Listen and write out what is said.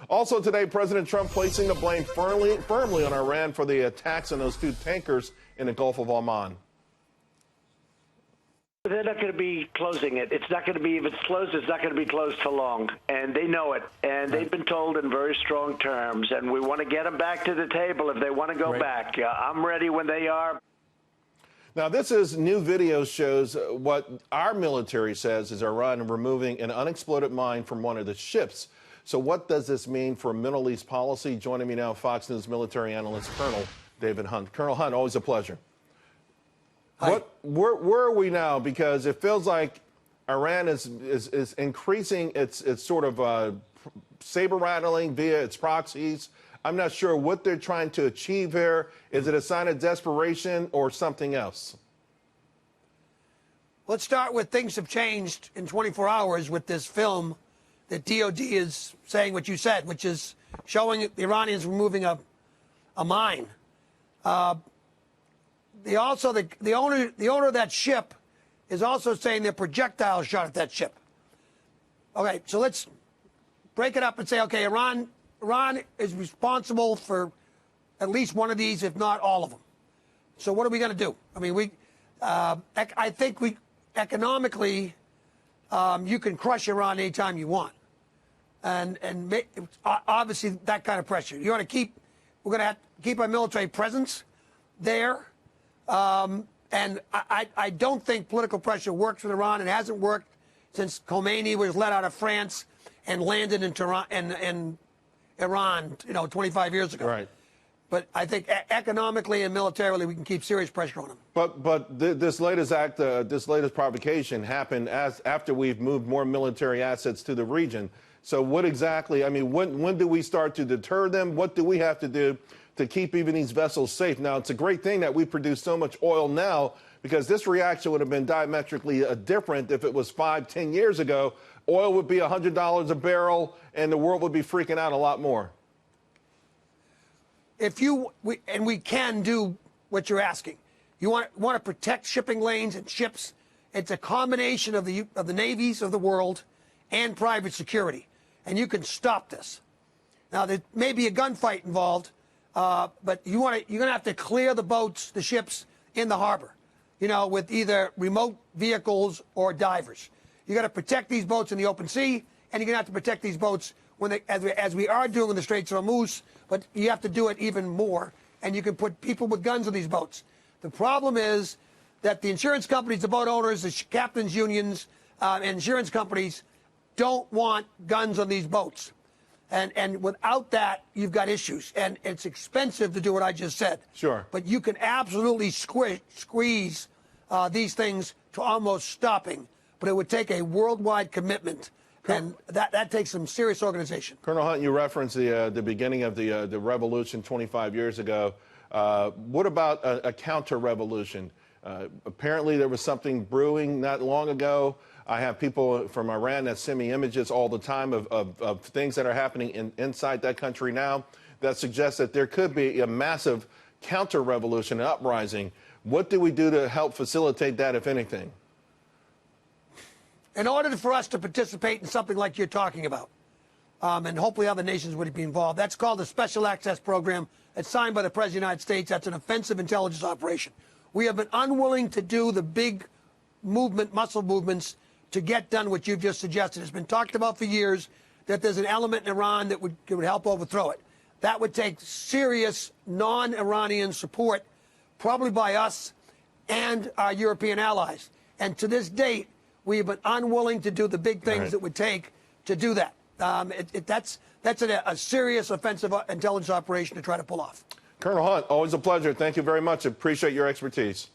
Also today, President Trump placing the blame firmly on Iran for the attacks on those two tankers in the Gulf of Oman. They're not going to be closing it. It's not going to be, if it's closed, it's not going to be closed for long. And they know it. And they've been told in very strong terms. And we want to get them back to the table if they want to go back. I'm ready when they are. Now, this is new video shows what our military says is Iran removing an unexploded mine from one of the ships. So what does this mean for Middle East policy? Joining me now, Fox News military analyst Colonel David Hunt. Colonel Hunt, always a pleasure. Where are we now? Because it feels like Iran is increasing its sort of saber rattling via its proxies. I'm not sure what they're trying to achieve here. Is it a sign of desperation or something else? Let's start with things have changed in 24 hours with this film that DOD is saying what you said, which is showing the Iranians removing a mine. The owner of that ship is also saying their projectiles shot at that ship. Okay, so let's break it up and say, okay, Iran is responsible for at least one of these, if not all of them. So what are we going to do? I mean, I think economically, you can crush Iran anytime you want, and obviously that kind of pressure. We're going to have to keep our military presence there. And I don't think political pressure works with Iran. It hasn't worked since Khomeini was let out of France and landed in Tehran and Iran, 25 years ago. Right. But I think economically and militarily, we can keep serious pressure on them. But this latest act, this latest provocation happened after we've moved more military assets to the region. So what exactly? I mean, when do we start to deter them? What do we have to do to keep even these vessels safe? Now, it's a great thing that we produce so much oil now, because this reaction would have been diametrically different if it was 5-10 years ago. Oil would be $100 a barrel, and the world would be freaking out a lot more. We can do what you're asking. You want to protect shipping lanes and ships. It's a combination of the navies of the world and private security, and you can stop this. Now, there may be a gunfight involved. But you're going to have to clear the boats, the ships in the harbor, with either remote vehicles or divers. You got to protect these boats in the open sea, and you're going to have to protect these boats as we are doing in the Straits of Hormuz. But you have to do it even more, and you can put people with guns on these boats. The problem is that the insurance companies, the boat owners, the captains' unions, and insurance companies don't want guns on these boats. And without that, you've got issues. And it's expensive to do what I just said. Sure. But you can absolutely squeeze these things to almost stopping. But it would take a worldwide commitment. And that takes some serious organization. Colonel Hunt, you referenced the beginning of the revolution 25 years ago. What about a counter-revolution? Apparently there was something brewing not long ago. I have people from Iran that send me images all the time of things that are happening inside that country now that suggest that there could be a massive counter-revolution, an uprising. What do we do to help facilitate that, if anything? In order for us to participate in something like you're talking about, and hopefully other nations would be involved, that's called the Special Access Program. It's signed by the President of the United States. That's an offensive intelligence operation. We have been unwilling to do the big muscle movements to get done what you've just suggested. It's been talked about for years that there's an element in Iran that would help overthrow it. That would take serious non-Iranian support, probably by us and our European allies. And to this date, we have been unwilling to do the big things that would take to do that. That's a serious offensive intelligence operation to try to pull off. Colonel Hunt, always a pleasure. Thank you very much. Appreciate your expertise.